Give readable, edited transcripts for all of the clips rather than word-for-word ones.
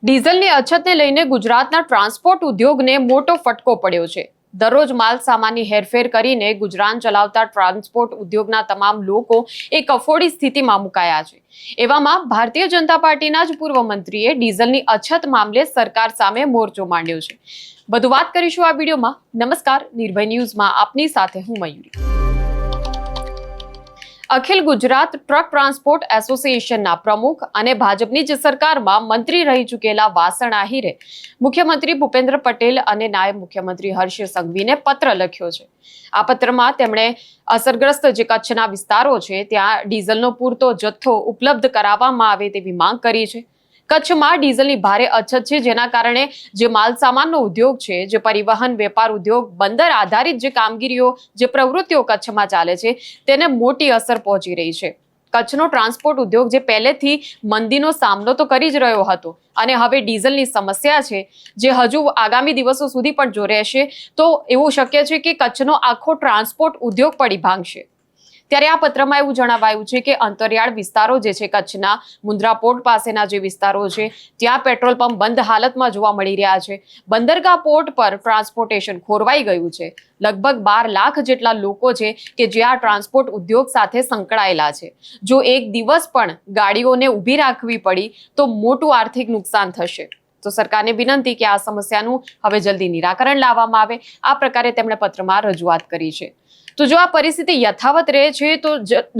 ડીઝલની અછતને લઈને ગુજરાતના ટ્રાન્સપોર્ટ ઉદ્યોગને મોટો ફટકો પડ્યો છે। દરરોજ માલ સામાનની હેરફેર કરીને ગુજરાન ચલાવતા ટ્રાન્સપોર્ટ ઉદ્યોગના તમામ લોકો એક કફોડી સ્થિતિમાં મુકાયા છે। એવામાં ભારતીય જનતા પાર્ટીના જ પૂર્વ મંત્રીએ ડીઝલની અછત મામલે સરકાર સામે મોરચો માંડ્યો છે। વધુ વાત કરીશું આ વિડીયોમાં। નમસ્કાર, નિર્ભય ન્યૂઝમાં આપની સાથે હું મયુરી। અખિલ ગુજરાત ટ્રક ટ્રાન્સપોર્ટ એસોસિએશનના પ્રમુખ અને ભાજપની જ સરકારમાં મંત્રી રહી ચૂકેલા વાસણ આહિરે મુખ્યમંત્રી ભૂપેન્દ્ર પટેલ અને નાયબ મુખ્યમંત્રી હર્ષ સંઘવીને પત્ર લખ્યો છે। આ પત્રમાં તેમણે અસરગ્રસ્ત જે કચ્છના વિસ્તારો છે ત્યાં ડીઝલનો પૂરતો જથ્થો ઉપલબ્ધ કરાવવામાં આવે તેવી માંગ કરી છે। કચ્છમાં ડીઝલની ભારે અછત છે, જેના કારણે જે માલ સામાનનો ઉદ્યોગ છે, જે પરિવહન વેપાર ઉદ્યોગ, બંદર આધારિત જે કામગીરીઓ, જે પ્રવૃત્તિઓ કચ્છમાં ચાલે છે તેને મોટી અસર પહોંચી રહી છે। કચ્છનો ટ્રાન્સપોર્ટ ઉદ્યોગ જે પહેલેથી મંદીનો સામનો તો કરી જ રહ્યો હતો અને હવે ડીઝલની સમસ્યા છે જે હજુ આગામી દિવસો સુધી પણ જો રહેશે તો એવું શક્ય છે કે કચ્છનો આખો ટ્રાન્સપોર્ટ ઉદ્યોગ પડી ભાંગશે। ત્યારે આ પત્રમાં એવું જણાવાયું છે કે અંતરિયાળ વિસ્તારો જે છે, કચ્છના મુન્દ્રા પોર્ટ પાસેના જે વિસ્તારો છે ત્યાં પેટ્રોલ પંપ બંધ હાલતમાં જોવા મળી રહ્યા છે। બંદરગાહ પોર્ટ પર ટ્રાન્સપોર્ટેશન ખોરવાઈ ગયું છે। લગભગ 12 લાખ જેટલા લોકો છે કે જે આ ટ્રાન્સપોર્ટ ઉદ્યોગ સાથે સંકળાયેલા છે। જો એક દિવસ પણ ગાડીઓને ઊભી રાખવી પડી તો મોટું આર્થિક નુકસાન થશે। તો સરકારને વિનંતી કે આ સમસ્યાનું હવે જલ્દી નિરાકરણ લાવવામાં આવે, આ પ્રકારે તેમણે પત્રમાં રજૂઆત કરી છે। તો જો આ પરિસ્થિતિ યથાવત રહે છે તો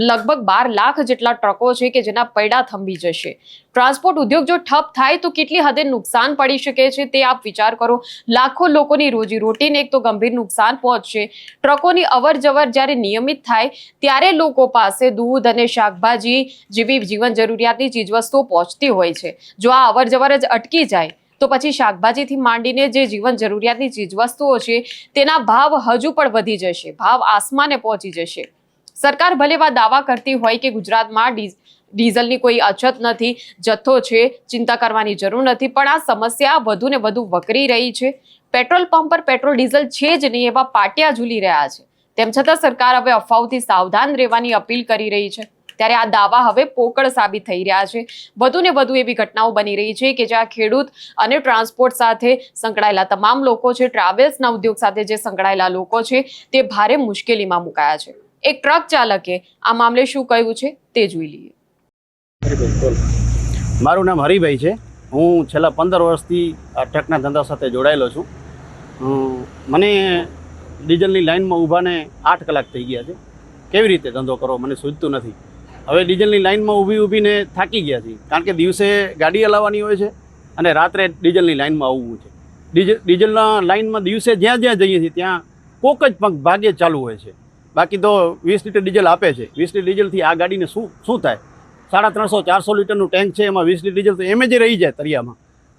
લગભગ 12 લાખ જેટલા ટ્રકો છે કે જેના પૈડા થંભી જશે। ટ્રાન્સપોર્ટ ઉદ્યોગ જો ઠપ થાય તો કેટલી હદે નુકસાન પડી શકે છે તે આપ વિચાર કરો। લાખો લોકોની રોજીરોટીને એક તો ગંભીર નુકસાન પહોંચશે। ટ્રકોની અવર જવર જ્યારે નિયમિત થાય ત્યારે લોકો પાસે દૂધ અને શાકભાજી જેવી જીવન જરૂરિયાતની ચીજવસ્તુઓ પહોંચતી હોય છે। જો આ અવર જવર જ અટકી જાય તો પછી શાકભાજીથી માંડીને જે જીવન જરૂરિયાતની ચીજવસ્તુઓ છે તેના ભાવ હજુ પણ વધી જશે, ભાવ આસમાને પહોંચી જશે। સરકાર ભલે દાવા કરતી હોય કે ગુજરાતમાં ડીઝલની કોઈ અછત નથી, જથ્થો છે, ચિંતા કરવાની જરૂર નથી, પણ આ સમસ્યા વધુ ને વધુ વકરી રહી છે। પેટ્રોલ પંપ પર પેટ્રોલ ડીઝલ છે જ નહીં એવા પાટિયા ઝૂલી રહ્યા છે। તેમ છતાં સરકાર હવે અફવાઓથી સાવધાન રહેવાની અપીલ કરી રહી છે। ત્યારે આ દાવા હવે પોકળ સાબિત થઈ રહ્યા છે। વધુ ને વધુ એવી ઘટનાઓ બની રહી છે કે જ્યાં ખેડૂત અને ટ્રાન્સપોર્ટ સાથે સંકળાયેલા તમામ લોકો છે, ટ્રાવેલ્સના ઉદ્યોગ સાથે જે સંકળાયેલા લોકો છે તે ભારે મુશ્કેલીમાં મુકાયા છે। એક ટ્રક ચાલકે આ મામલે શું કહ્યું છે તે જોઈ લઈએ। મારું નામ હરિભાઈ છે। હું છેલ્લા 15 વર્ષથી આ ટ્રકના ધંધા સાથે જોડાયેલો છું। મને ડીઝલની લાઇનમાં ઊભાને 8 કલાક થઈ ગયા છે। કેવી રીતે ધંધો કરવો મને સૂઝતું નથી। હવે ડીઝલની લાઇનમાં ઊભીને થાકી ગયા છીએ, કારણ કે દિવસે ગાડી હલાવવાની હોય છે અને રાત્રે ડીઝલની લાઇનમાં આવવું છે। ડીઝલના લાઇનમાં દિવસે જ્યાં જઈએ છીએ ત્યાં કોક જ પંખ ભાગ્યે ચાલુ હોય છે, બાકી તો 20 લીટર ડીઝલ આપે છે। 20 લીટર ડીઝલથી આ ગાડીને શું થાય? 350-400 લીટરનું ટેન્ક છે, એમાં 20 લીટર ડીઝલ તો એમ જ રહી જાય તરિયામાં।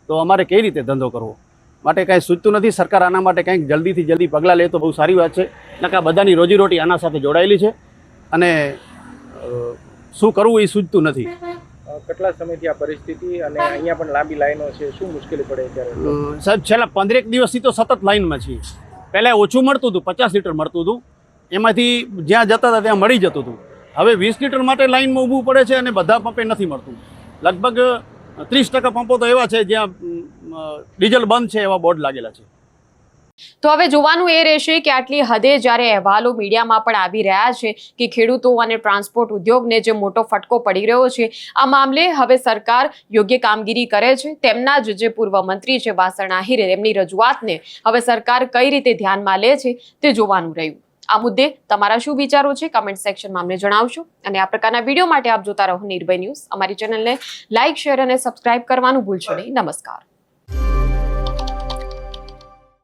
તો અમારે કઈ રીતે ધંધો કરવો? માટે કાંઈ સૂચતું નથી। સરકાર આના માટે કંઈક જલ્દીથી જલ્દી પગલાં લે તો બહુ સારી વાત છે। નકા બધાની રોજીરોટી આના સાથે જોડાયેલી છે અને શું કરવું એ સૂચતું નથી। કેટલા સમયથી આ પરિસ્થિતિ અને અહીંયા પણ લાંબી લાઈનો છે, શું મુશ્કેલી પડે ત્યારે? સાહેબ, છેલ્લા 15 દિવસથી તો સતત લાઈનમાં છીએ। પહેલાં ઓછું મળતું હતું, 50 લીટર મળતું હતું, એમાંથી જ્યાં જતા હતા ત્યાં મળી જતું હતું। હવે 20 લીટર માટે લાઈનમાં ઊભું પડે છે અને બધા પંપે નથી મળતું। લગભગ 30% પંપો તો એવા છે જ્યાં ડીઝલ બંધ છે એવા બોર્ડ લાગેલા છે। તો હવે જોવાનું એ રહેશે કે આટલી હદે જ્યારે અહેવાલો મીડિયામાં પણ આવી રહ્યા છે કે ખેડૂતો અને ટ્રાન્સપોર્ટ ઉદ્યોગને જે મોટો ફટકો પડી રહ્યો છે, આ મામલે હવે સરકાર યોગ્ય કામગીરી કરે છે। તેમના જ જે પૂર્વ મંત્રી છે વાસણ આહિરે, એમની રજૂઆતને હવે સરકાર કઈ રીતે ધ્યાનમાં લે છે તે જોવાનું રહ્યું। આ મુદ્દે તમારા શું વિચારો છે કમેન્ટ સેક્શનમાં અમને જણાવશો અને આ પ્રકારના વિડીયો માટે આપ જોતા રહો નિર્ભય ન્યૂઝ। અમારી ચેનલને લાઇક, શેર અને સબસ્ક્રાઇબ કરવાનું ભૂલશો નહીં। નમસ્કાર।